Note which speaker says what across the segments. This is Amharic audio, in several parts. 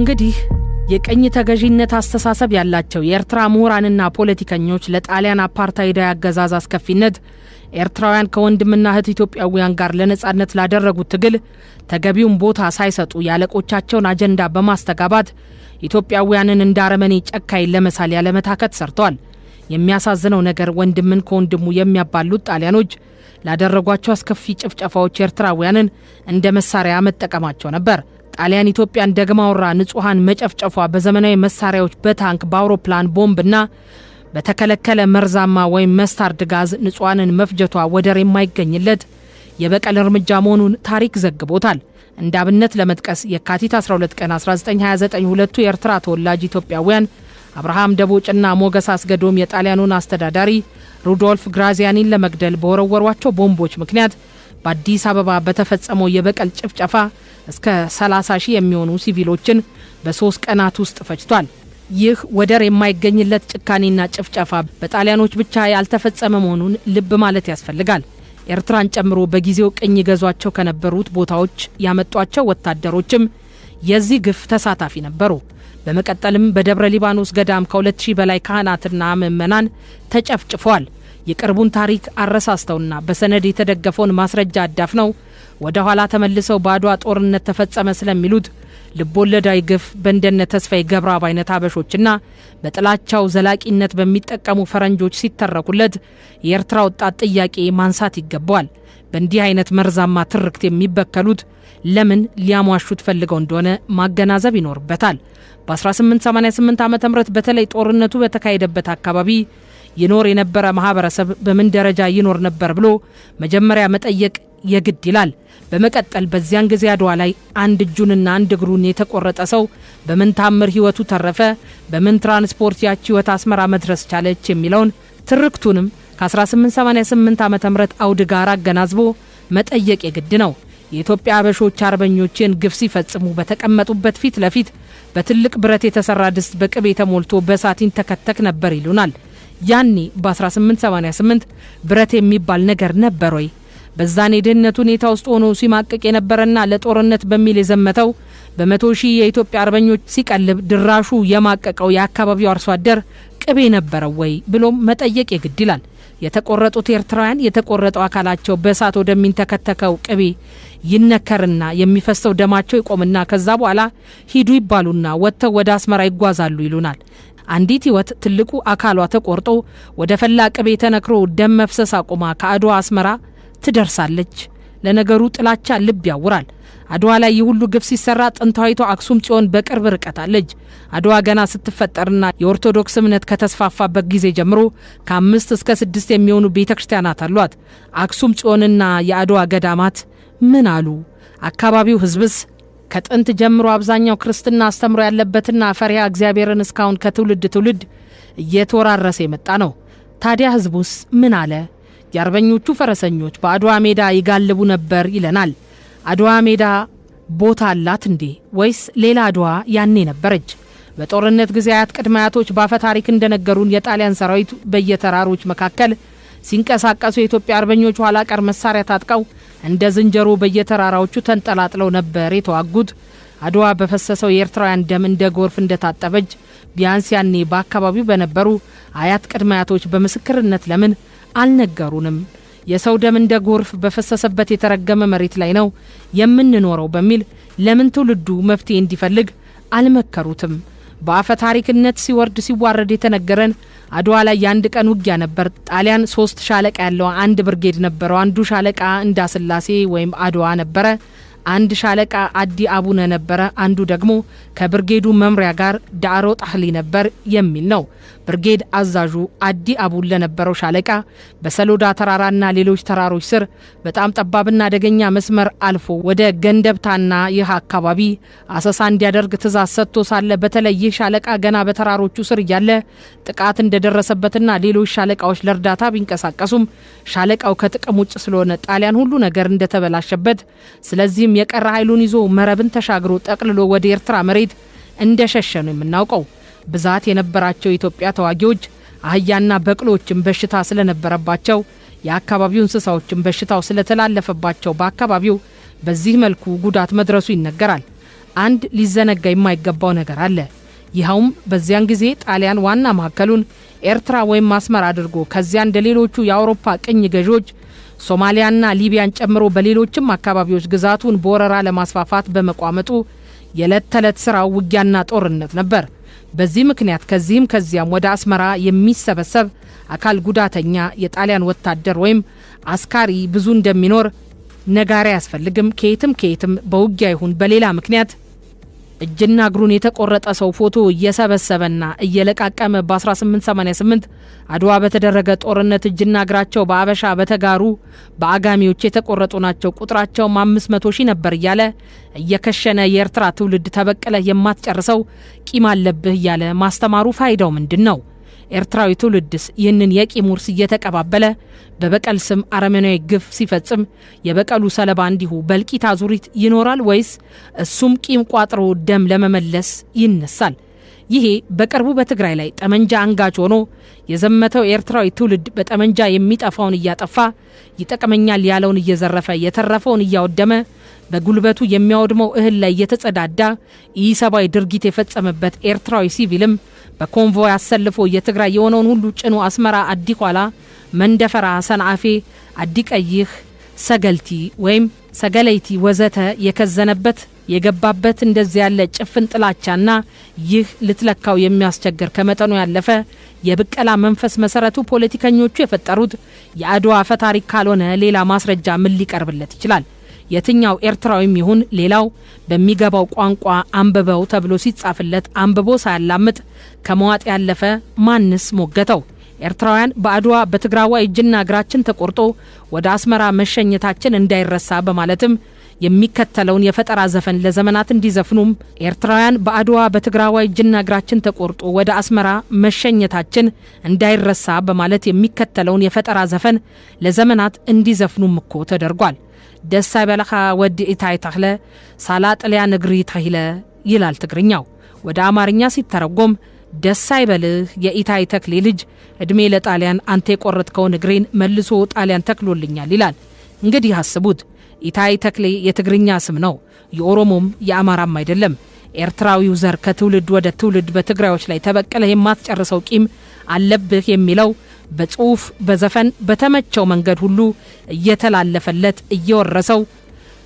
Speaker 1: እንግዲህ የቀኝ ተገዢነት አስተሳሰብ ያላቸው የኤርትራ ምሁራንና ፖለቲከኞች ለጣሊያን አፓርታይዳዊ አገዛዝ አስከፊነት ኤርትራውያን ከወንድምና እህት ኢትዮጵያውያን ጋር ለነጻነት ላደረጉት ትግል ተገቢውን ቦታ ሳይሰጡ ያለቆቻቸውን አጀንዳ በማስተጋባት ኢትዮጵያውያንን እንዳረመኔ ጨካኝ ለመሳል ያለመታከት ሰርተዋል። የሚያሳዝነው ነገር ወንድምን ከወንድሙ የሚያባሉት ጣሊያኖች ላደረጓቸው አስከፊ ጭፍጨፋዎች ኤርትራውያንን እንደ መሳሪያ መጠቀማቸው ነበር። ጣሊያን ኢትዮጵያን ደግማውራ ንጹሃን መጨፍጨፏ በዘመናዊ መሳሪያዎች በታንክ በአውሮፕላን ቦምብና በተከለከለ መርዛማ ወይም መስታርድ ጋዝ ንጹሃንን መፍጀቷ ወደር የማይገኝለት የበቀል እርምጃ መሆኑን ታሪክ ዘግቦታል። እንደ አብነት ለመጥቀስ የካቲት 12 ቀን 1929 ሁለቱ የኤርትራ ተወላጅ ኢትዮጵያውያን አብርሃም ደቦጭና ሞገስ አስገዶም የጣሊያኑን አስተዳዳሪ ሩዶልፍ ግራዚያኒን ለመግደል በወረወሯቸው ቦምቦች ምክንያት በአዲስ አበባ በተፈጸመው የበቀል ጭፍጨፋ እስከ 30,000 የሚሆኑ ሲቪሎችን በ3 ቀናት ውስጥ ፈጅቷል። ይህ ወደር የማይገኝለት ጭካኔና ጭፍጨፋ በጣሊያኖች ብቻ ያልተፈጸመ መሆኑን ልብ ማለት ያስፈልጋል። ኤርትራን ጨምሮ በጊዜው ቅኝ ገዟቸው ከነበሩት ቦታዎች ያመጧቸው ወታደሮችም የዚህ ግፍ ተሳታፊ ነበሩ። በመቀጠልም በደብረ ሊባኖስ ገዳም ከ2000 በላይ ካህናትና ምዕመናን ተጨፍጭፈዋል። የቅርቡን ታሪክ አረሳስተውና በሰነድ የተደገፈውን ማስረጃ አዳፍነው ወደ ኋላ ተመልሰው በአድዋ ጦርነት ተፈጸመ ስለሚሉት ልቦለዳዊ ግፍ በእንደነ ተስፋዬ ገብረአብ አይነት አበሾችና በጥላቻው ዘላቂነት በሚጠቀሙ ፈረንጆች ሲተረኩለት የኤርትራ ወጣት ጥያቄ ማንሳት ይገባዋል። በእንዲህ አይነት መርዛማ ትርክት የሚበከሉት ለምን ሊያሟሹት ፈልገው እንደሆነ ማገናዘብ ይኖርበታል። በ1888 ዓ.ም በተለይ ጦርነቱ በተካሄደበት አካባቢ ይኖር የነበረ ማህበረሰብ በምን ደረጃ ይኖር ነበር ብሎ መጀመሪያ መጠየቅ የግድ ይላል። በመቀጠል በዚያን ጊዜ አድዋ ላይ አንድ እጁንና አንድ እግሩን የተቆረጠ ሰው በምን ታምር ህይወቱ ተረፈ፣ በምን ትራንስፖርት ያቺ ህይወት አስመራ መድረስ ቻለች የሚለውን ትርክቱንም ከ1888 ዓ.ም አውድ ጋር አገናዝቦ መጠየቅ የግድ ነው። የኢትዮጵያ አበሾች አርበኞችን ግፍ ሲፈጽሙ በተቀመጡበት ፊት ለፊት በትልቅ ብረት የተሰራ ድስት በቅቤ ተሞልቶ በሳቲን ተከተክ ነበር ይሉናል። ያኔ በ1888 ብረት የሚባል ነገር ነበር ወይ? በዛኔ የድህነት ሁኔታ ውስጥ ሆኖ ሲማቅቅ የነበረና ለጦርነት በሚል የዘመተው በ100,000 የኢትዮጵያ አርበኞች ሲቀልብ ድራሹ የማቀቀው የአካባቢው አርሶ አደር ቅቤ ነበረው ወይ ብሎም መጠየቅ የግድ ይላል። የተቆረጡት ኤርትራውያን የተቆረጠው አካላቸው በእሳት ወደሚንተከተከው ቅቤ ይነከርና የሚፈሰው ደማቸው ይቆምና ከዛ በኋላ ሂዱ ይባሉና ወጥተው ወደ አስመራ ይጓዛሉ ይሉናል። አንዲት ህይወት ትልቁ አካሏ ተቆርጦ ወደ ፈላ ቅቤ ተነክሮ ደም መፍሰስ አቁማ ከአድዋ አስመራ ትደርሳለች። ለነገሩ ጥላቻ ልብ ያውራል። አድዋ ላይ ሁሉ ግፍ ሲሰራ ጥንታዊቷ አክሱም ጽዮን በቅርብ ርቀት አለች። አድዋ ገና ስትፈጠርና የኦርቶዶክስ እምነት ከተስፋፋበት ጊዜ ጀምሮ ከ5 እስከ 6 የሚሆኑ ቤተክርስቲያናት አሏት። አክሱም ጽዮንና የአድዋ ገዳማት ምን አሉ? አካባቢው ህዝብስ ከጥንት ጀምሮ አብዛኛው ክርስትና አስተምሮ ያለበትና ፈሪሃ እግዚአብሔርን እስካሁን ከትውልድ ትውልድ እየተወራረሰ የመጣ ነው። ታዲያ ህዝቡስ ምን አለ? የአርበኞቹ ፈረሰኞች በአድዋ ሜዳ ይጋልቡ ነበር ይለናል። አድዋ ሜዳ ቦታ አላት እንዴ? ወይስ ሌላ አድዋ ያኔ ነበረች? በጦርነት ጊዜ አያት ቅድመ አያቶች ባፈ ታሪክ እንደነገሩን የጣሊያን ሰራዊት በየተራሮች መካከል ሲንቀሳቀሱ የኢትዮጵያ አርበኞች ኋላ ቀር መሳሪያ ታጥቀው እንደ ዝንጀሮ በየተራራዎቹ ተንጠላጥለው ነበር የተዋጉት። አድዋ በፈሰሰው የኤርትራውያን ደም እንደ ጎርፍ እንደታጠበች ቢያንስ ያኔ በአካባቢው በነበሩ አያት ቅድመ አያቶች በምስክርነት ለምን አልነገሩንም? የሰው ደም እንደ ጎርፍ በፈሰሰበት የተረገመ መሬት ላይ ነው የምንኖረው በሚል ለምን ትውልዱ መፍትሄ እንዲፈልግ አልመከሩትም? በአፈ ታሪክነት ሲወርድ ሲዋረድ የተነገረን አድዋ ላይ የአንድ ቀን ውጊያ ነበር። ጣሊያን 3 ሻለቃ ያለው አንድ ብርጌድ ነበረው። አንዱ ሻለቃ እንዳስላሴ ወይም አድዋ ነበረ። አንድ ሻለቃ አዲ አቡነ ነበረ። አንዱ ደግሞ ከብርጌዱ መምሪያ ጋር ዳሮ ጣህሊ ነበር የሚል ነው። ብርጌድ አዛዡ አዲ አቡን ለነበረው ሻለቃ በሰሎዳ ተራራና ሌሎች ተራሮች ስር በጣም ጠባብና አደገኛ መስመር አልፎ ወደ ገንደብታና ይህ አካባቢ አሰሳ እንዲያደርግ ትእዛዝ ሰጥቶ ሳለ በተለይ ይህ ሻለቃ ገና በተራሮቹ ስር እያለ ጥቃት እንደደረሰበትና ሌሎች ሻለቃዎች ለእርዳታ ቢንቀሳቀሱም ሻለቃው ከጥቅም ውጭ ስለሆነ ጣሊያን ሁሉ ነገር እንደተበላሸበት ስለዚህ የቀረ ኃይሉን ይዞ መረብን ተሻግሮ ጠቅልሎ ወደ ኤርትራ መሬት እንደሸሸ ነው የምናውቀው። ብዛት የነበራቸው የኢትዮጵያ ተዋጊዎች አህያና በቅሎችን በሽታ ስለነበረባቸው የአካባቢው እንስሳዎችን በሽታው ስለተላለፈባቸው በአካባቢው በዚህ መልኩ ጉዳት መድረሱ ይነገራል። አንድ ሊዘነጋ የማይገባው ነገር አለ። ይኸውም በዚያን ጊዜ ጣሊያን ዋና ማዕከሉን ኤርትራ ወይም አስመራ አድርጎ ከዚያ እንደሌሎቹ የአውሮፓ ቅኝ ገዢዎች ሶማሊያና ሊቢያን ጨምሮ በሌሎችም አካባቢዎች ግዛቱን በወረራ ለማስፋፋት በመቋመጡ የዕለት ተዕለት ስራው ውጊያና ጦርነት ነበር። በዚህ ምክንያት ከዚያም ወደ አስመራ የሚሰበሰብ አካል ጉዳተኛ የጣሊያን ወታደር ወይም አስካሪ ብዙ እንደሚኖር ነጋሪ ያስፈልግም። ከየትም በውጊያ ይሁን በሌላ ምክንያት እጅና እግሩን የተቆረጠ ሰው ፎቶ እየሰበሰበና እየለቃቀመ በ1888 አድዋ በተደረገ ጦርነት እጅና እግራቸው በአበሻ በተጋሩ በአጋሚዎች የተቆረጡ ናቸው፣ ቁጥራቸው 500,000 ነበር እያለ እየከሸነ የኤርትራ ትውልድ ተበቀለ የማትጨርሰው ቂም አለብህ እያለ ማስተማሩ ፋይዳው ምንድነው? ኤርትራዊ ትውልድስ ይህንን የቂም ውርስ እየተቀባበለ በበቀል ስም አረመናዊ ግፍ ሲፈጽም የበቀሉ ሰለባ እንዲሁ በልቂት አዙሪት ይኖራል ወይስ እሱም ቂም ቋጥሮ ደም ለመመለስ ይነሳል? ይሄ በቅርቡ በትግራይ ላይ ጠመንጃ አንጋች ሆኖ የዘመተው ኤርትራዊ ትውልድ በጠመንጃ የሚጠፋውን እያጠፋ ይጠቅመኛል ያለውን እየዘረፈ የተረፈውን እያወደመ በጉልበቱ የሚያወድመው እህል ላይ የተጸዳዳ ኢሰባዊ ድርጊት የፈጸመበት ኤርትራዊ ሲቪልም በኮንቮይ አሰልፎ የትግራይ የሆነውን ሁሉ ጭኖ አስመራ፣ አዲኳላ፣ መንደፈራ፣ ሰንአፌ፣ አዲቀይህ፣ ሰገልቲ ወይም ሰገለይቲ ወዘተ የከዘነበት የገባበት እንደዚህ ያለ ጭፍን ጥላቻና ይህ ልትለካው የሚያስቸግር ከመጠኑ ያለፈ የብቀላ መንፈስ መሰረቱ ፖለቲከኞቹ የፈጠሩት የአድዋ አፈ ታሪክ ካልሆነ ሌላ ማስረጃ ምን ሊቀርብለት ይችላል? የትኛው ኤርትራዊም ይሁን ሌላው በሚገባው ቋንቋ አንብበው ተብሎ ሲጻፍለት አንብቦ ሳያላምጥ ከመዋጥ ያለፈ ማንስ ሞገተው? ኤርትራውያን በአድዋ በትግራዋይ እጅና እግራችን ተቆርጦ ወደ አስመራ መሸኘታችን እንዳይረሳ በማለትም የሚከተለውን የፈጠራ ዘፈን ለዘመናት እንዲዘፍኑም ኤርትራውያን በአድዋ በትግራዋይ እጅና እግራችን ተቆርጦ ወደ አስመራ መሸኘታችን እንዳይረሳ በማለት የሚከተለውን የፈጠራ ዘፈን ለዘመናት እንዲዘፍኑም እኮ ተደርጓል። ደሳይ በለኻ ወዲ ኢታይ ተክለ ሳላጥልያ ንግሪ ተሂለ ይላል ትግርኛው። ወደ አማርኛ ሲተረጎም ደሳይ በልህ የኢታይ ተክሌ ልጅ እድሜ ለጣሊያን አንተ የቆረጥከው ንግሬን መልሶ ጣሊያን ተክሎልኛል ይላል። እንግዲህ አስቡት፣ ኢታይ ተክሌ የትግርኛ ስም ነው፣ የኦሮሞም የአማራም አይደለም። ኤርትራዊው ዘር ከትውልድ ወደ ትውልድ በትግራዮች ላይ ተበቀለ የማትጨርሰው ቂም አለብህ የሚለው በጽሁፍ በዘፈን በተመቸው መንገድ ሁሉ እየተላለፈለት እየወረሰው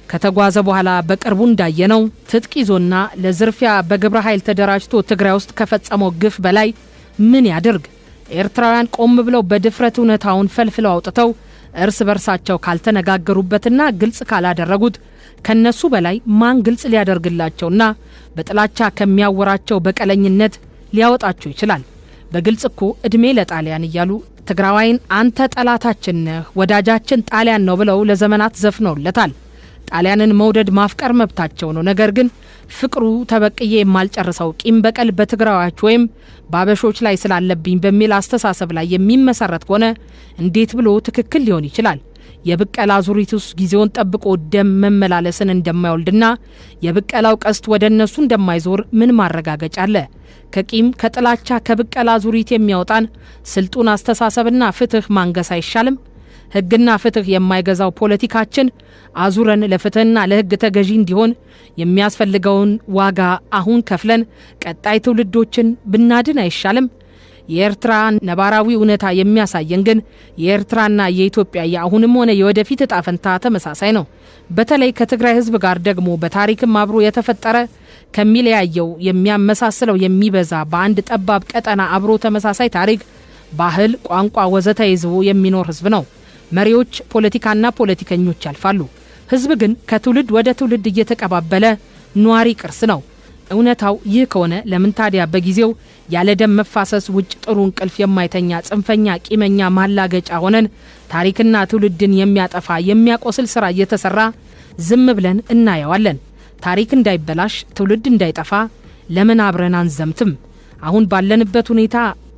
Speaker 1: ከተጓዘ በኋላ በቅርቡ እንዳየነው ትጥቅ ይዞና ለዝርፊያ በግብረ ኃይል ተደራጅቶ ትግራይ ውስጥ ከፈጸመው ግፍ በላይ ምን ያድርግ? ኤርትራውያን ቆም ብለው በድፍረት እውነታውን ፈልፍለው አውጥተው እርስ በርሳቸው ካልተነጋገሩበትና ግልጽ ካላደረጉት ከነሱ በላይ ማን ግልጽ ሊያደርግላቸውና በጥላቻ ከሚያወራቸው በቀለኝነት ሊያወጣቸው ይችላል? በግልጽ እኮ እድሜ ለጣሊያን እያሉ ትግራዋይን አንተ ጠላታችን ነህ ወዳጃችን ጣሊያን ነው ብለው ለዘመናት ዘፍነውለታል። ጣሊያንን መውደድ ማፍቀር መብታቸው ነው። ነገር ግን ፍቅሩ ተበቅዬ የማልጨርሰው ቂም በቀል በትግራዋዮች ወይም ባበሾች ላይ ስላለብኝ በሚል አስተሳሰብ ላይ የሚመሰረት ከሆነ እንዴት ብሎ ትክክል ሊሆን ይችላል? የብቀላ ዙሪቱስ ጊዜውን ጠብቆ ደም መመላለስን እንደማይወልድና የብቀላው ቀስት ወደ እነሱ እንደማይዞር ምን ማረጋገጫ አለ? ከቂም ከጥላቻ ከብቀላ ዙሪት የሚያወጣን ስልጡን አስተሳሰብና ፍትህ ማንገስ አይሻልም? ህግና ፍትህ የማይገዛው ፖለቲካችን አዙረን ለፍትህና ለህግ ተገዢ እንዲሆን የሚያስፈልገውን ዋጋ አሁን ከፍለን ቀጣይ ትውልዶችን ብናድን አይሻልም? የኤርትራ ነባራዊ እውነታ የሚያሳየን ግን የኤርትራና የኢትዮጵያ የአሁንም ሆነ የወደፊት ዕጣ ፈንታ ተመሳሳይ ነው። በተለይ ከትግራይ ህዝብ ጋር ደግሞ በታሪክም አብሮ የተፈጠረ ከሚለያየው የሚያመሳስለው የሚበዛ በአንድ ጠባብ ቀጠና አብሮ ተመሳሳይ ታሪክ፣ ባህል፣ ቋንቋ ወዘተ ይዞ የሚኖር ህዝብ ነው። መሪዎች፣ ፖለቲካና ፖለቲከኞች ያልፋሉ። ህዝብ ግን ከትውልድ ወደ ትውልድ እየተቀባበለ ኗሪ ቅርስ ነው። እውነታው ይህ ከሆነ ለምን ታዲያ በጊዜው ያለ ደም መፋሰስ ውጭ ጥሩ እንቅልፍ የማይተኛ ጽንፈኛ ቂመኛ ማላገጫ ሆነን ታሪክና ትውልድን የሚያጠፋ የሚያቆስል ስራ እየተሰራ ዝም ብለን እናየዋለን? ታሪክ እንዳይበላሽ ትውልድ እንዳይጠፋ ለምን አብረን አንዘምትም? አሁን ባለንበት ሁኔታ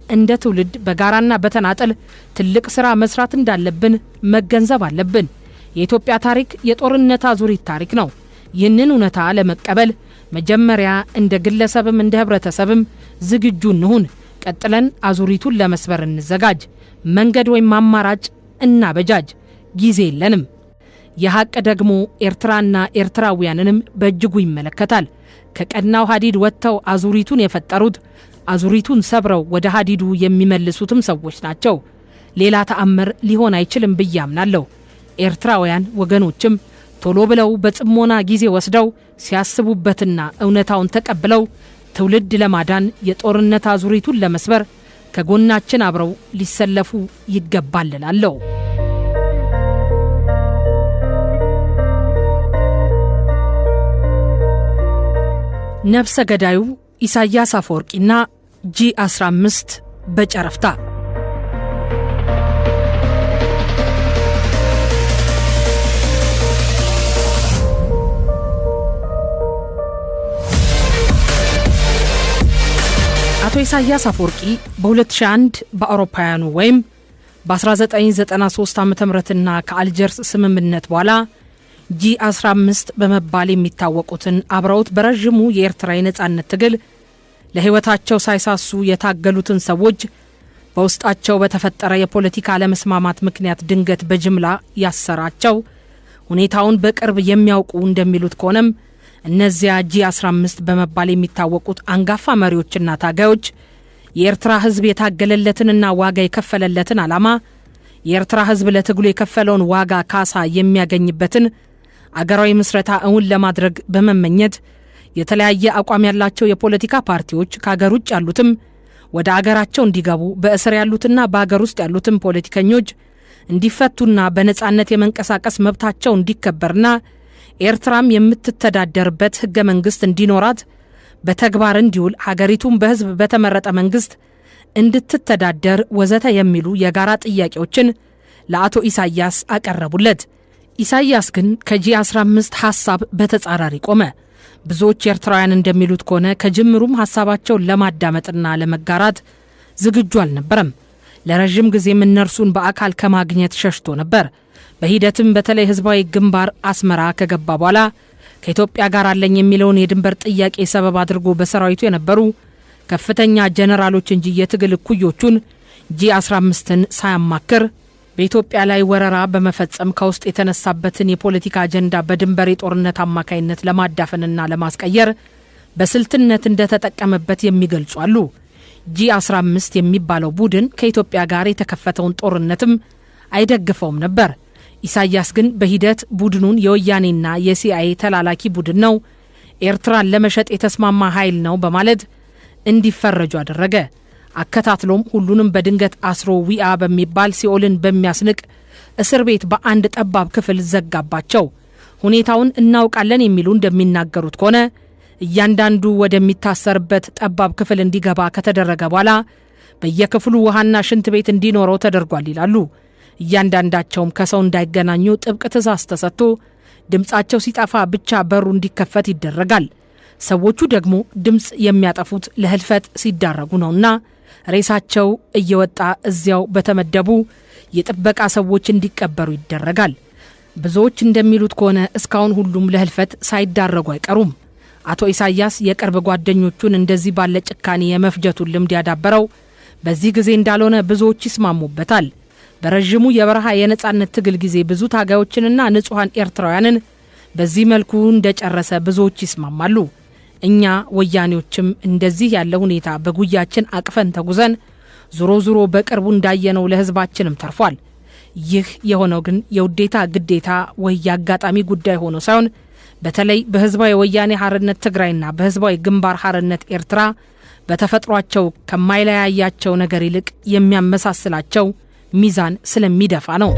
Speaker 1: እንደ ትውልድ በጋራና በተናጠል ትልቅ ስራ መስራት እንዳለብን መገንዘብ አለብን። የኢትዮጵያ ታሪክ የጦርነት አዙሪት ታሪክ ነው። ይህንን እውነታ ለመቀበል መጀመሪያ እንደ ግለሰብም እንደ ህብረተሰብም ዝግጁ እንሁን። ቀጥለን አዙሪቱን ለመስበር እንዘጋጅ። መንገድ ወይም አማራጭ እናበጃጅ። ጊዜ የለንም። የሐቅ ደግሞ ኤርትራና ኤርትራውያንንም በእጅጉ ይመለከታል። ከቀናው ሀዲድ ወጥተው አዙሪቱን የፈጠሩት አዙሪቱን ሰብረው ወደ ሀዲዱ የሚመልሱትም ሰዎች ናቸው። ሌላ ተአምር ሊሆን አይችልም ብዬ አምናለሁ። ኤርትራውያን ወገኖችም ቶሎ ብለው በጽሞና ጊዜ ወስደው ሲያስቡበትና እውነታውን ተቀብለው ትውልድ ለማዳን የጦርነት አዙሪቱን ለመስበር ከጎናችን አብረው ሊሰለፉ ይገባል እላለሁ። ነፍሰ ገዳዩ ኢሳያስ አፈወርቂና G15 በጨረፍታ አቶ ኢሳያስ አፈወርቂ በ2001 በአውሮፓውያኑ ወይም በ1993 ዓ.ም ከአልጀርስ ስምምነት በኋላ G15 በመባል የሚታወቁትን አብረውት በረጅሙ የኤርትራ የነጻነት ትግል ለህይወታቸው ሳይሳሱ የታገሉትን ሰዎች በውስጣቸው በተፈጠረ የፖለቲካ አለመስማማት ምክንያት ድንገት በጅምላ ያሰራቸው ሁኔታውን በቅርብ የሚያውቁ እንደሚሉት ከሆነም እነዚያ G15 በመባል የሚታወቁት አንጋፋ መሪዎችና ታጋዮች የኤርትራ ህዝብ የታገለለትንና ዋጋ የከፈለለትን ዓላማ የኤርትራ ህዝብ ለትግሉ የከፈለውን ዋጋ ካሳ የሚያገኝበትን አገራዊ ምስረታ እውን ለማድረግ በመመኘት የተለያየ አቋም ያላቸው የፖለቲካ ፓርቲዎች ከአገር ውጭ ያሉትም ወደ አገራቸው እንዲገቡ በእስር ያሉትና በአገር ውስጥ ያሉትም ፖለቲከኞች እንዲፈቱና በነጻነት የመንቀሳቀስ መብታቸው እንዲከበርና ኤርትራም የምትተዳደርበት ህገ መንግስት እንዲኖራት በተግባር እንዲውል ሀገሪቱም በህዝብ በተመረጠ መንግስት እንድትተዳደር ወዘተ የሚሉ የጋራ ጥያቄዎችን ለአቶ ኢሳያስ አቀረቡለት። ኢሳያስ ግን ከG15 ሐሳብ በተጻራሪ ቆመ። ብዙዎች ኤርትራውያን እንደሚሉት ከሆነ ከጅምሩም ሐሳባቸውን ለማዳመጥና ለመጋራት ዝግጁ አልነበረም። ለረጅም ጊዜም እነርሱን በአካል ከማግኘት ሸሽቶ ነበር። በሂደትም በተለይ ህዝባዊ ግንባር አስመራ ከገባ በኋላ ከኢትዮጵያ ጋር አለኝ የሚለውን የድንበር ጥያቄ ሰበብ አድርጎ በሰራዊቱ የነበሩ ከፍተኛ ጀነራሎች እንጂ የትግል እኩዮቹን G15ን ሳያማክር በኢትዮጵያ ላይ ወረራ በመፈጸም ከውስጥ የተነሳበትን የፖለቲካ አጀንዳ በድንበር የጦርነት አማካይነት ለማዳፈንና ለማስቀየር በስልትነት እንደተጠቀመበት የሚገልጹ አሉ። G15 የሚባለው ቡድን ከኢትዮጵያ ጋር የተከፈተውን ጦርነትም አይደግፈውም ነበር። ኢሳያስ ግን በሂደት ቡድኑን የወያኔና የሲአይኤ ተላላኪ ቡድን ነው፣ ኤርትራን ለመሸጥ የተስማማ ኃይል ነው በማለት እንዲፈረጁ አደረገ። አከታትሎም ሁሉንም በድንገት አስሮ ዊአ በሚባል ሲኦልን በሚያስንቅ እስር ቤት በአንድ ጠባብ ክፍል ዘጋባቸው። ሁኔታውን እናውቃለን የሚሉ እንደሚናገሩት ከሆነ እያንዳንዱ ወደሚታሰርበት ጠባብ ክፍል እንዲገባ ከተደረገ በኋላ በየክፍሉ ውሃና ሽንት ቤት እንዲኖረው ተደርጓል ይላሉ። እያንዳንዳቸውም ከሰው እንዳይገናኙ ጥብቅ ትዕዛዝ ተሰጥቶ ድምጻቸው ሲጠፋ ብቻ በሩ እንዲከፈት ይደረጋል። ሰዎቹ ደግሞ ድምጽ የሚያጠፉት ለህልፈት ሲዳረጉ ነውና ሬሳቸው እየወጣ እዚያው በተመደቡ የጥበቃ ሰዎች እንዲቀበሩ ይደረጋል። ብዙዎች እንደሚሉት ከሆነ እስካሁን ሁሉም ለህልፈት ሳይዳረጉ አይቀሩም። አቶ ኢሳያስ የቅርብ ጓደኞቹን እንደዚህ ባለ ጭካኔ የመፍጀቱን ልምድ ያዳበረው በዚህ ጊዜ እንዳልሆነ ብዙዎች ይስማሙበታል። በረጅሙ የበረሃ የነጻነት ትግል ጊዜ ብዙ ታጋዮችንና ንጹሃን ኤርትራውያንን በዚህ መልኩ እንደጨረሰ ብዙዎች ይስማማሉ። እኛ ወያኔዎችም እንደዚህ ያለ ሁኔታ በጉያችን አቅፈን ተጉዘን ዙሮ በቅርቡ እንዳየነው ለህዝባችንም ተርፏል። ይህ የሆነው ግን የውዴታ ግዴታ ወይ ያጋጣሚ ጉዳይ ሆኖ ሳይሆን በተለይ በህዝባዊ ወያኔ ሐርነት ትግራይና በህዝባዊ ግንባር ሐርነት ኤርትራ በተፈጥሯቸው ከማይለያያቸው ነገር ይልቅ የሚያመሳስላቸው ሚዛን ስለሚደፋ ነው።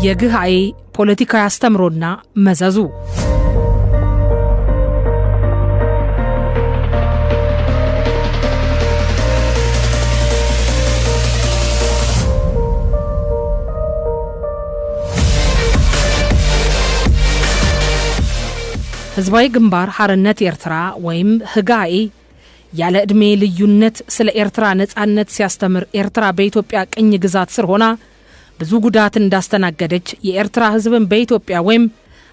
Speaker 1: የግሃይ ፖለቲካዊ አስተምሮና መዘዙ ህዝባዊ ግንባር ሐርነት ኤርትራ ወይም ህጋይ ያለ ዕድሜ ልዩነት ስለ ኤርትራ ነጻነት ሲያስተምር ኤርትራ በኢትዮጵያ ቅኝ ግዛት ስር ሆና ብዙ ጉዳት እንዳስተናገደች የኤርትራ ህዝብን በኢትዮጵያ ወይም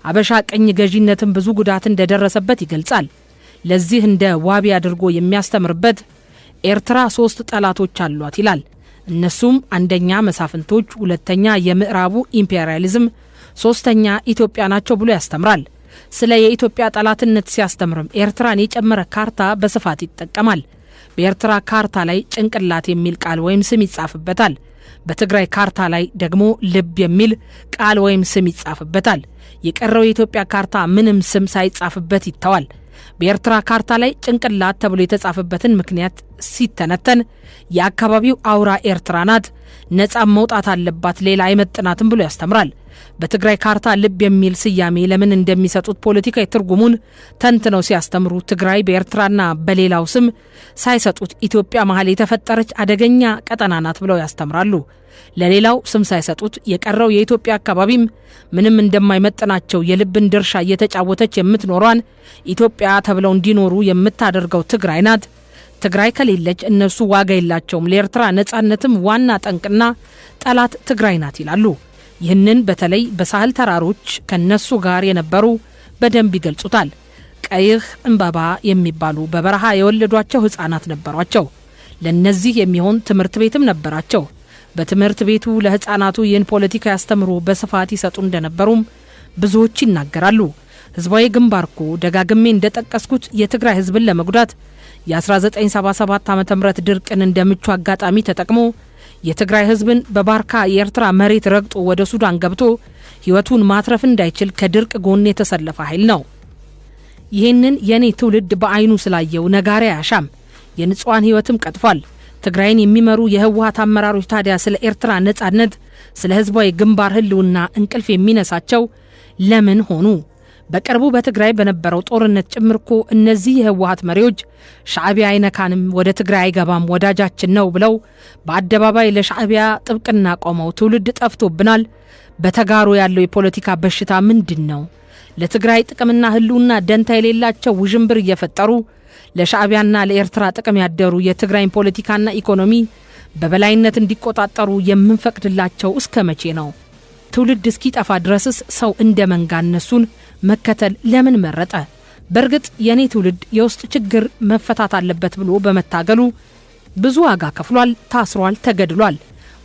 Speaker 1: አበሻ ቅኝ ገዢነትን ብዙ ጉዳት እንደደረሰበት ይገልጻል። ለዚህ እንደ ዋቢ አድርጎ የሚያስተምርበት ኤርትራ 3 ጠላቶች አሏት ይላል። እነሱም አንደኛ መሳፍንቶች፣ ሁለተኛ የምዕራቡ ኢምፔሪያሊዝም፣ ሶስተኛ ኢትዮጵያ ናቸው ብሎ ያስተምራል። ስለ የኢትዮጵያ ጠላትነት ሲያስተምርም ኤርትራን የጨመረ ካርታ በስፋት ይጠቀማል። በኤርትራ ካርታ ላይ ጭንቅላት የሚል ቃል ወይም ስም ይጻፍበታል። በትግራይ ካርታ ላይ ደግሞ ልብ የሚል ቃል ወይም ስም ይጻፍበታል። የቀረው የኢትዮጵያ ካርታ ምንም ስም ሳይጻፍበት ይተዋል። በኤርትራ ካርታ ላይ ጭንቅላት ተብሎ የተጻፈበትን ምክንያት ሲተነተን የአካባቢው አውራ ኤርትራ ናት፣ ነፃ መውጣት አለባት፣ ሌላ አይመጥናትም ብሎ ያስተምራል። በትግራይ ካርታ ልብ የሚል ስያሜ ለምን እንደሚሰጡት ፖለቲካዊ ትርጉሙን ተንትነው ሲያስተምሩ ትግራይ በኤርትራና በሌላው ስም ሳይሰጡት ኢትዮጵያ መሀል የተፈጠረች አደገኛ ቀጠና ናት ብለው ያስተምራሉ። ለሌላው ስም ሳይሰጡት የቀረው የኢትዮጵያ አካባቢም ምንም እንደማይመጥናቸው የልብን ድርሻ እየተጫወተች የምትኖሯን ኢትዮጵያ ተብለው እንዲኖሩ የምታደርገው ትግራይ ናት። ትግራይ ከሌለች እነሱ ዋጋ የላቸውም፣ ለኤርትራ ነፃነትም ዋና ጠንቅና ጠላት ትግራይ ናት ይላሉ። ይህንን በተለይ በሳህል ተራሮች ከነሱ ጋር የነበሩ በደንብ ይገልጹታል። ቀይህ እንባባ የሚባሉ በበረሃ የወለዷቸው ህፃናት ነበሯቸው። ለነዚህ የሚሆን ትምህርት ቤትም ነበራቸው። በትምህርት ቤቱ ለህፃናቱ ይህን ፖለቲካ ያስተምሩ በስፋት ይሰጡ እንደነበሩም ብዙዎች ይናገራሉ። ህዝባዊ ግንባርኮ ደጋግሜ እንደጠቀስኩት የትግራይ ህዝብን ለመጉዳት የ1977 ዓ.ም ድርቅን እንደምቹ አጋጣሚ ተጠቅሞ የትግራይ ህዝብን በባርካ የኤርትራ መሬት ረግጦ ወደ ሱዳን ገብቶ ህይወቱን ማትረፍ እንዳይችል ከድርቅ ጎን የተሰለፈ ኃይል ነው። ይህንን የኔ ትውልድ በአይኑ ስላየው ነጋሪ አያሻም። የንጹሃን ህይወትም ቀጥፏል። ትግራይን የሚመሩ የህወሓት አመራሮች ታዲያ ስለ ኤርትራ ነፃነት፣ ስለ ህዝባዊ ግንባር ህልውና እንቅልፍ የሚነሳቸው ለምን ሆኑ? በቅርቡ በትግራይ በነበረው ጦርነት ጭምርኮ እነዚህ የህወሓት መሪዎች ሻዕቢያ አይነካንም፣ ወደ ትግራይ አይገባም፣ ወዳጃችን ነው ብለው በአደባባይ ለሻዕቢያ ጥብቅና ቆመው ትውልድ ጠፍቶብናል፣ በተጋሩ ያለው የፖለቲካ በሽታ ምንድነው? ለትግራይ ጥቅምና ህልውና ደንታ የሌላቸው ውዥንብር እየፈጠሩ ለሻዕቢያና ለኤርትራ ጥቅም ያደሩ የትግራይን ፖለቲካና ኢኮኖሚ በበላይነት እንዲቆጣጠሩ የምንፈቅድላቸው እስከ መቼ ነው? ትውልድ እስኪጠፋ ድረስስ ሰው እንደ መንጋ እነሱን መከተል ለምን መረጠ? በርግጥ የኔ ትውልድ የውስጥ ችግር መፈታት አለበት ብሎ በመታገሉ ብዙ ዋጋ ከፍሏል፣ ታስሯል፣ ተገድሏል።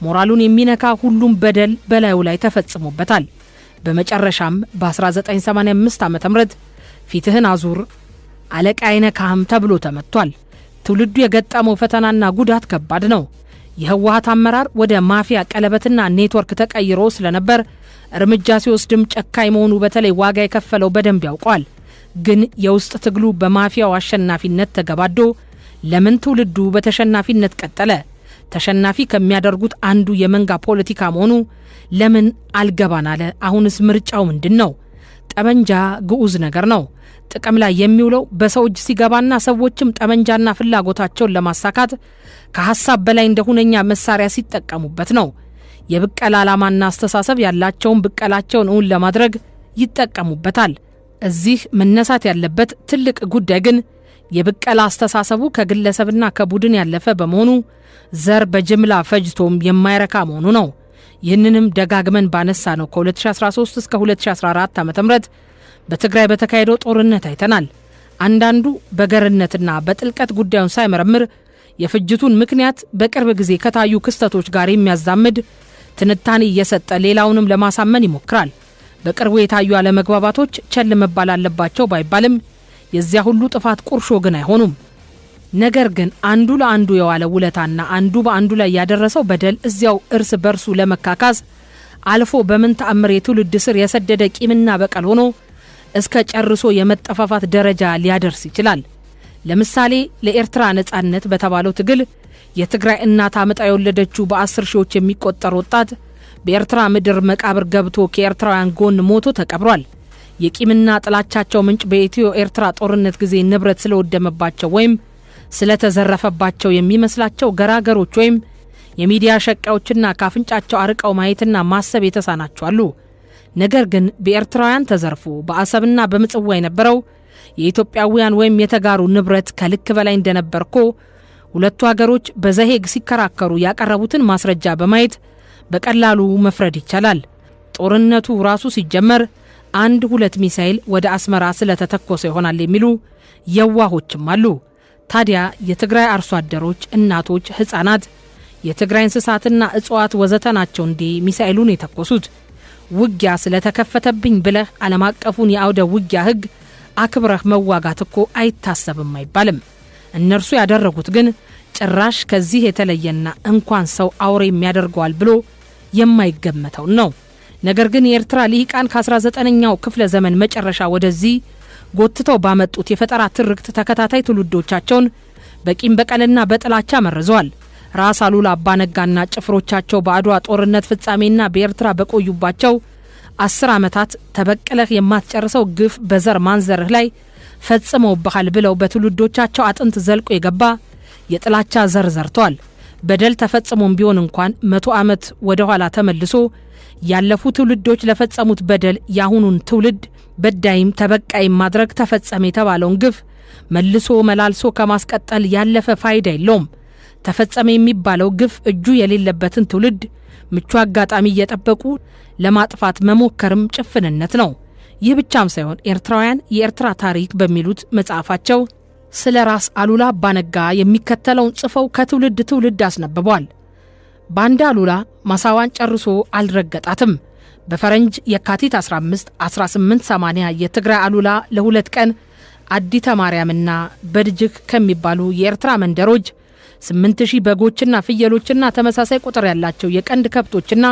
Speaker 1: ሞራሉን የሚነካ ሁሉም በደል በላዩ ላይ ተፈጽሞበታል። በመጨረሻም በ1985 ዓ.ም ፊትህን አዙር አለቃ አይነካህም ተብሎ ተመቷል። ትውልዱ የገጠመው ፈተናና ጉዳት ከባድ ነው። የህወሓት አመራር ወደ ማፊያ ቀለበትና ኔትወርክ ተቀይሮ ስለነበር እርምጃ ሲወስድም ጨካኝ መሆኑ በተለይ ዋጋ የከፈለው በደንብ ያውቋል። ግን የውስጥ ትግሉ በማፊያው አሸናፊነት ተገባዶ ለምን ትውልዱ በተሸናፊነት ቀጠለ? ተሸናፊ ከሚያደርጉት አንዱ የመንጋ ፖለቲካ መሆኑ ለምን አልገባን አለ? አሁንስ ምርጫው ምንድነው? ጠመንጃ ግዑዝ ነገር ነው። ጥቅም ላይ የሚውለው በሰው እጅ ሲገባና ሰዎችም ጠመንጃና ፍላጎታቸውን ለማሳካት ከሐሳብ በላይ እንደሁነኛ መሳሪያ ሲጠቀሙበት ነው። የብቀላ ዓላማና አስተሳሰብ ያላቸውን ብቀላቸውን እውን ለማድረግ ይጠቀሙበታል። እዚህ መነሳት ያለበት ትልቅ ጉዳይ ግን የብቀላ አስተሳሰቡ ከግለሰብና ከቡድን ያለፈ በመሆኑ ዘር በጅምላ ፈጅቶም የማይረካ መሆኑ ነው። ይህንንም ደጋግመን ባነሳ ነው ከ2013 እስከ 2014 ዓ.ም በትግራይ በተካሄደው ጦርነት አይተናል። አንዳንዱ በገርነትና በጥልቀት ጉዳዩን ሳይመረምር የፍጅቱን ምክንያት በቅርብ ጊዜ ከታዩ ክስተቶች ጋር የሚያዛምድ ትንታኔ እየሰጠ ሌላውንም ለማሳመን ይሞክራል። በቅርቡ የታዩ አለመግባባቶች ቸል መባል አለባቸው ባይባልም የዚያ ሁሉ ጥፋት ቁርሾ ግን አይሆኑም። ነገር ግን አንዱ ለአንዱ የዋለ ውለታና አንዱ በአንዱ ላይ ያደረሰው በደል እዚያው እርስ በርሱ ለመካካስ አልፎ በምን ተአምር የትውልድ ስር የሰደደ ቂምና በቀል ሆኖ እስከ ጨርሶ የመጠፋፋት ደረጃ ሊያደርስ ይችላል። ለምሳሌ ለኤርትራ ነፃነት በተባለው ትግል የትግራይ እናት አመጣ የወለደችው በ10 ሺዎች የሚቆጠር ወጣት በኤርትራ ምድር መቃብር ገብቶ ከኤርትራውያን ጎን ሞቶ ተቀብሯል። የቂምና ጥላቻቸው ምንጭ በኢትዮ ኤርትራ ጦርነት ጊዜ ንብረት ስለወደመባቸው ወይም ስለተዘረፈባቸው የሚመስላቸው ገራገሮች ወይም የሚዲያ ሸቃዎችና ካፍንጫቸው አርቀው ማየትና ማሰብ የተሳናቸው አሉ። ነገር ግን በኤርትራውያን ተዘርፎ በአሰብና በምጽዋ የነበረው የኢትዮጵያውያን ወይም የተጋሩ ንብረት ከልክ በላይ እንደነበርኮ ሁለቱ ሀገሮች በዘሄግ ሲከራከሩ ያቀረቡትን ማስረጃ በማየት በቀላሉ መፍረድ ይቻላል። ጦርነቱ ራሱ ሲጀመር 1-2 ሚሳኤል ወደ አስመራ ስለተተኮሰ ይሆናል የሚሉ የዋሆችም አሉ። ታዲያ የትግራይ አርሶ አደሮች፣ እናቶች፣ ህፃናት የትግራይ እንስሳትና እጽዋት ወዘተ ናቸው እንዴ ሚሳኤሉን የተኮሱት? ውጊያ ስለተከፈተብኝ ብለህ ዓለም አቀፉን የአውደ ውጊያ ህግ አክብረህ መዋጋት እኮ አይታሰብም አይባልም። እነርሱ ያደረጉት ግን ጭራሽ ከዚህ የተለየና እንኳን ሰው አውሬ የሚያደርገዋል ብሎ የማይገመተው ነው። ነገር ግን የኤርትራ ልሂቃን ከ19ኛው ክፍለ ዘመን መጨረሻ ወደዚህ ጎትተው ባመጡት የፈጠራ ትርክት ተከታታይ ትውልዶቻቸውን በቂም በቀልና በጥላቻ መርዘዋል። ራስ አሉላ አባነጋና ጭፍሮቻቸው በአድዋ ጦርነት ፍጻሜና በኤርትራ በቆዩባቸው 10 ዓመታት ተበቀለህ የማትጨርሰው ግፍ በዘር ማንዘርህ ላይ ፈጽመውብሃል ብለው በትውልዶቻቸው አጥንት ዘልቆ የገባ የጥላቻ ዘር ዘርተዋል። በደል ተፈጽሞም ቢሆን እንኳን 100 ዓመት ወደ ኋላ ተመልሶ ያለፉ ትውልዶች ለፈጸሙት በደል ያሁኑን ትውልድ በዳይም ተበቃይም ማድረግ ተፈጸመ የተባለውን ግፍ መልሶ መላልሶ ከማስቀጠል ያለፈ ፋይዳ የለውም። ተፈጸመ የሚባለው ግፍ እጁ የሌለበትን ትውልድ ምቹ አጋጣሚ እየጠበቁ ለማጥፋት መሞከርም ጭፍንነት ነው። ይህ ብቻም ሳይሆን ኤርትራውያን የኤርትራ ታሪክ በሚሉት መጽሐፋቸው ስለ ራስ አሉላ አባነጋ የሚከተለውን ጽፈው ከትውልድ ትውልድ አስነብበዋል። ባንዳ አሉላ ማሳዋን ጨርሶ አልረገጣትም። በፈረንጅ የካቲት 15 1880 የትግራይ አሉላ ለሁለት ቀን አዲተ ማርያምና በድጅክ ከሚባሉ የኤርትራ መንደሮች 8000 በጎችና ፍየሎችና ተመሳሳይ ቁጥር ያላቸው የቀንድ ከብቶችና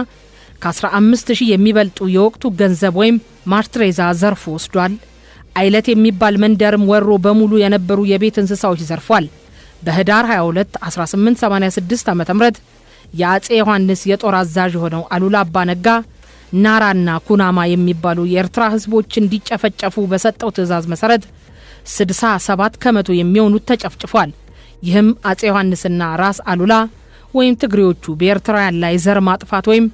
Speaker 1: ከ15000 የሚበልጡ የወቅቱ ገንዘብ ወይም ማርትሬዛ ዘርፎ ወስዷል። አይለት የሚባል መንደርም ወሮ በሙሉ የነበሩ የቤት እንስሳዎች ዘርፏል። በህዳር 22 1886 ዓ.ም የአጼ ዮሐንስ የጦር አዛዥ ሆነው አሉላ አባነጋ ናራና ኩናማ የሚባሉ የኤርትራ ህዝቦች እንዲጨፈጨፉ በሰጠው ትዕዛዝ መሰረት 67% የሚሆኑት ተጨፍጭፏል። ይህም አጼ ዮሐንስና ራስ አሉላ ወይም ትግሬዎቹ በኤርትራውያን ላይ ዘር ማጥፋት ወይም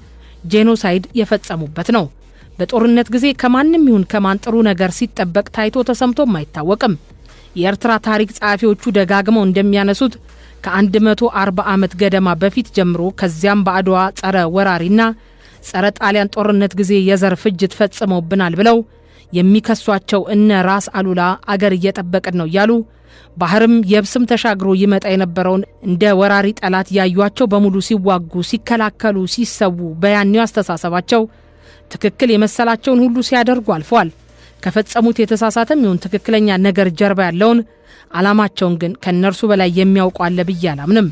Speaker 1: ጄኖሳይድ የፈጸሙበት ነው። በጦርነት ጊዜ ከማንም ይሁን ከማን ጥሩ ነገር ሲጠበቅ ታይቶ ተሰምቶም አይታወቅም። የኤርትራ ታሪክ ጸሐፊዎቹ ደጋግመው እንደሚያነሱት ከ140 ዓመት ገደማ በፊት ጀምሮ ከዚያም በአድዋ ጸረ ወራሪና ጸረ ጣሊያን ጦርነት ጊዜ የዘር ፍጅት ፈጽመውብናል ብለው የሚከሷቸው እነ ራስ አሉላ አገር እየጠበቅን ነው ያሉ ባህርም የብስም ተሻግሮ ይመጣ የነበረውን እንደ ወራሪ ጠላት ያዩአቸው በሙሉ ሲዋጉ ሲከላከሉ ሲሰዉ በያኔው አስተሳሰባቸው ትክክል የመሰላቸውን ሁሉ ሲያደርጉ አልፈዋል። ከፈጸሙት የተሳሳተም ይሁን ትክክለኛ ነገር ጀርባ ያለውን ዓላማቸውን ግን ከነርሱ በላይ የሚያውቁ አለ ብዬ አላምንም።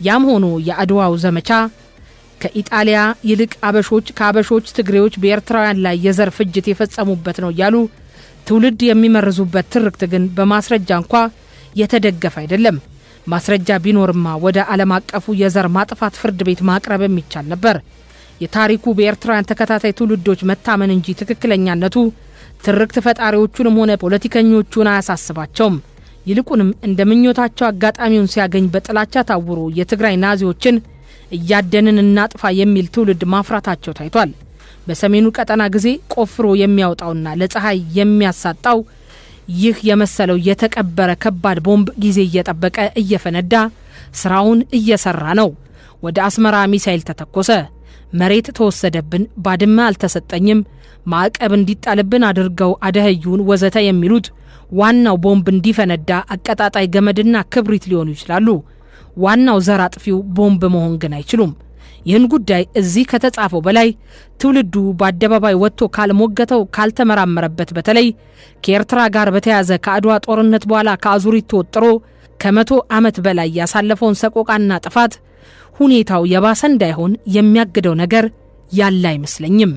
Speaker 1: ያም ሆኖ የአድዋው ዘመቻ ከኢጣሊያ ይልቅ አበሾች ከአበሾች ትግሬዎች በኤርትራውያን ላይ የዘር ፍጅት የፈጸሙበት ነው ያሉ ትውልድ የሚመርዙበት ትርክት ግን በማስረጃ እንኳ የተደገፈ አይደለም። ማስረጃ ቢኖርማ ወደ ዓለም አቀፉ የዘር ማጥፋት ፍርድ ቤት ማቅረብ የሚቻል ነበር። የታሪኩ በኤርትራውያን ተከታታይ ትውልዶች መታመን እንጂ ትክክለኛነቱ ትርክት ፈጣሪዎቹንም ሆነ ፖለቲከኞቹን አያሳስባቸውም። ይልቁንም እንደምኞታቸው አጋጣሚውን ሲያገኝ በጥላቻ ታውሮ የትግራይ ናዚዎችን እያደንን እናጥፋ የሚል ትውልድ ማፍራታቸው ታይቷል። በሰሜኑ ቀጠና ጊዜ ቆፍሮ የሚያወጣውና ለፀሐይ የሚያሳጣው ይህ የመሰለው የተቀበረ ከባድ ቦምብ ጊዜ እየጠበቀ እየፈነዳ ስራውን እየሰራ ነው። ወደ አስመራ ሚሳኤል ተተኮሰ፣ መሬት ተወሰደብን፣ ባድመ አልተሰጠኝም፣ ማዕቀብ እንዲጣልብን አድርገው አደህዩን ወዘተ የሚሉት ዋናው ቦምብ እንዲፈነዳ አቀጣጣይ ገመድና ክብሪት ሊሆኑ ይችላሉ። ዋናው ዘር አጥፊው ቦምብ መሆን ግን አይችሉም። ይህን ጉዳይ እዚህ ከተጻፈው በላይ ትውልዱ በአደባባይ ወጥቶ ካልሞገተው ካልተመራመረበት በተለይ ከኤርትራ ጋር በተያዘ ከአድዋ ጦርነት በኋላ ከአዙሪት ተወጥሮ ከ100 ዓመት በላይ ያሳለፈውን ሰቆቃና ጥፋት ሁኔታው የባሰ እንዳይሆን የሚያግደው ነገር ያለ አይመስለኝም።